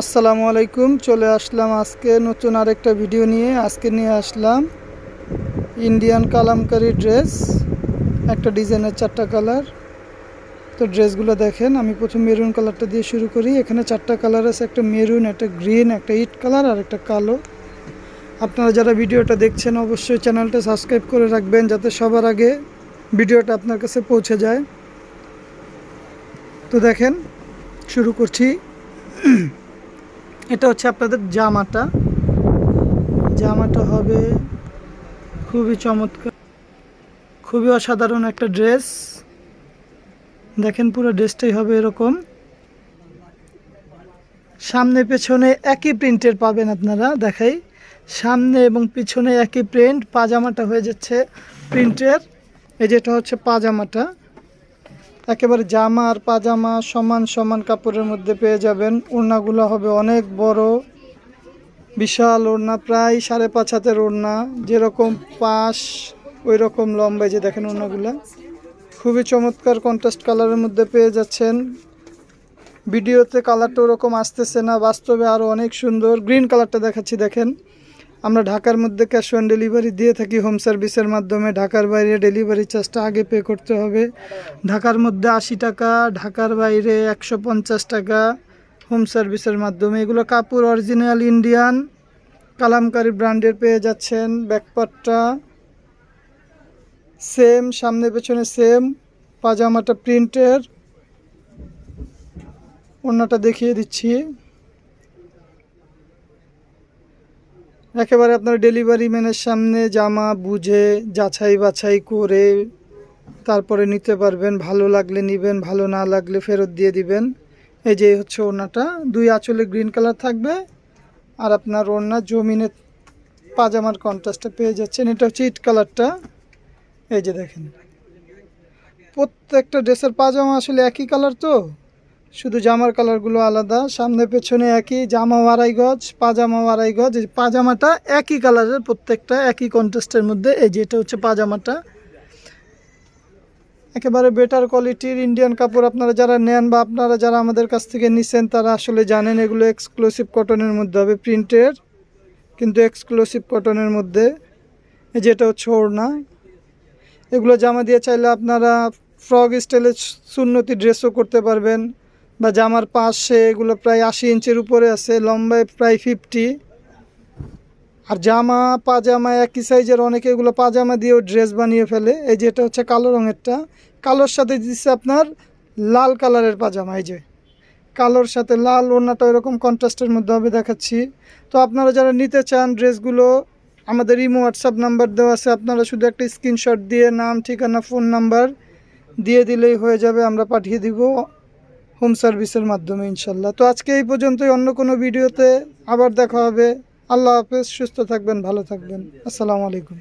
আসসালামু আলাইকুম। চলে আসলাম আজকে নতুন আরেকটা ভিডিও নিয়ে। আজকে নিয়ে আসলাম ইন্ডিয়ান কালামকারী ড্রেস, একটা ডিজাইনের 4টা কালার। তো ড্রেসগুলো দেখেন, আমি প্রথম মেরুন কালারটা দিয়ে শুরু করি। এখানে 4টা কালার আছে, একটা মেরুন, একটা গ্রিন, একটা ইট কালার আর একটা কালো। আপনারা যারা ভিডিওটা দেখছেন অবশ্যই চ্যানেলটা সাবস্ক্রাইব করে রাখবেন, যাতে সবার আগে ভিডিওটা আপনার কাছে পৌঁছে যায়। তো দেখেন, শুরু করছি। এটা হচ্ছে আপনাদের জামাটা হবে খুবই চমৎকার, খুবই অসাধারণ একটা ড্রেস। দেখেন, পুরো ড্রেসটাই হবে এরকম, সামনে পেছনে একই প্রিন্টের পাবেন আপনারা। দেখাই, সামনে এবং পিছনে একই প্রিন্ট। পাজামাটা হয়ে যাচ্ছে প্রিন্টের। এই যেটা হচ্ছে পাজামাটা, একেবারে জামা আর পাজামা সমান সমান কাপড়ের মধ্যে পেয়ে যাবেন। ওড়নাগুলো হবে অনেক বড়, বিশাল ওড়না, প্রায় 5.5 হাতের ওড়না, যেরকম পাশ ওই রকম লম্বায়। যে দেখেন ওড়নাগুলো খুবই চমৎকার কন্ট্রাস্ট কালারের মধ্যে পেয়ে যাচ্ছেন। ভিডিওতে কালারটা ওরকম আসতেছে না, বাস্তবে আরও অনেক সুন্দর। গ্রিন কালারটা দেখাচ্ছি। দেখেন, আমরা ঢাকার মধ্যে ক্যাশ অন ডেলিভারি দিয়ে থাকি হোম সার্ভিসের মাধ্যমে। ঢাকার বাইরে ডেলিভারি চার্জটা আগে পে করতে হবে। ঢাকার মধ্যে 80 টাকা, ঢাকার বাইরে 150 টাকা হোম সার্ভিসের মাধ্যমে। এগুলো কাপড় অরিজিনাল ইন্ডিয়ান কালামকারী ব্র্যান্ডের পেয়ে যাচ্ছেন। ব্যাকপার্টটা সেম, সামনে পেছনে সেম। পাজামাটা প্রিন্টের। ওড়নাটা দেখিয়ে দিচ্ছি। একেবারে আপনার ডেলিভারি ম্যানের সামনে জামা বুঝে যাচাই বাছাই করে তারপরে নিতে পারবেন। ভালো লাগলে নেবেন, ভালো না লাগলে ফেরত দিয়ে দিবেন। এই যে হচ্ছে ওড়নাটা, 2 আঁচলে গ্রিন কালার থাকবে, আর আপনার ওড়না জমিনের পাজামার কন্ট্রাস্টটা পেয়ে যাচ্ছেন। এটা হচ্ছে ইট কালারটা। এই যে দেখেন, প্রত্যেকটা ড্রেসের পাজামা আসলে একই কালার, তো শুধু জামার কালারগুলো আলাদা। সামনে পেছনে একই, জামা 2.5 গজ, পাজামা 2.5 গজ। এই পাজামাটা একই কালারের, প্রত্যেকটা একই কন্ট্রাস্টের মধ্যে। এই যে এটা হচ্ছে পাজামাটা, একেবারে বেটার কোয়ালিটির ইন্ডিয়ান কাপড়। আপনারা যারা নেন বা আপনারা যারা আমাদের কাছ থেকে নিছেন তারা আসলে জানেন এগুলো এক্সক্লুসিভ কটনের মধ্যে হবে, প্রিন্টের কিন্তু এক্সক্লুসিভ কটনের মধ্যে। এই যে এটা হচ্ছে ওড়না। এগুলো জামা দিয়ে চাইলে আপনারা ফ্রক স্টাইলে সুন্নতি ড্রেসও করতে পারবেন, বা জামার পাশে এগুলো প্রায় 80 ইঞ্চের উপরে আছে, লম্বায় প্রায় 50। আর জামা পাজামা একই সাইজের, অনেকে এগুলো পাজামা দিয়েও ড্রেস বানিয়ে ফেলে। এই যে এটা হচ্ছে কালো রঙেরটা, কালোর সাথে দিচ্ছে আপনার লাল কালারের পাজামা। এই যে কালোর সাথে লাল, ওড়নাটা এরকম কন্ট্রাস্টের মধ্যে হবে, দেখাচ্ছি। তো আপনারা যারা নিতে চান ড্রেসগুলো, আমাদের ইমো হোয়াটসঅ্যাপ নাম্বার দেওয়া আছে। আপনারা শুধু একটা স্ক্রিনশট দিয়ে নাম, ঠিকানা, ফোন নাম্বার দিয়ে দিলেই হয়ে যাবে, আমরা পাঠিয়ে দিব হোম সার্ভিসের মাধ্যমে ইনশাল্লাহ। তো আজকে এই পর্যন্তই, অন্য কোনো ভিডিওতে আবার দেখা হবে। আল্লাহ হাফেজ, সুস্থ থাকবেন, ভালো থাকবেন। আসসালামু আলাইকুম।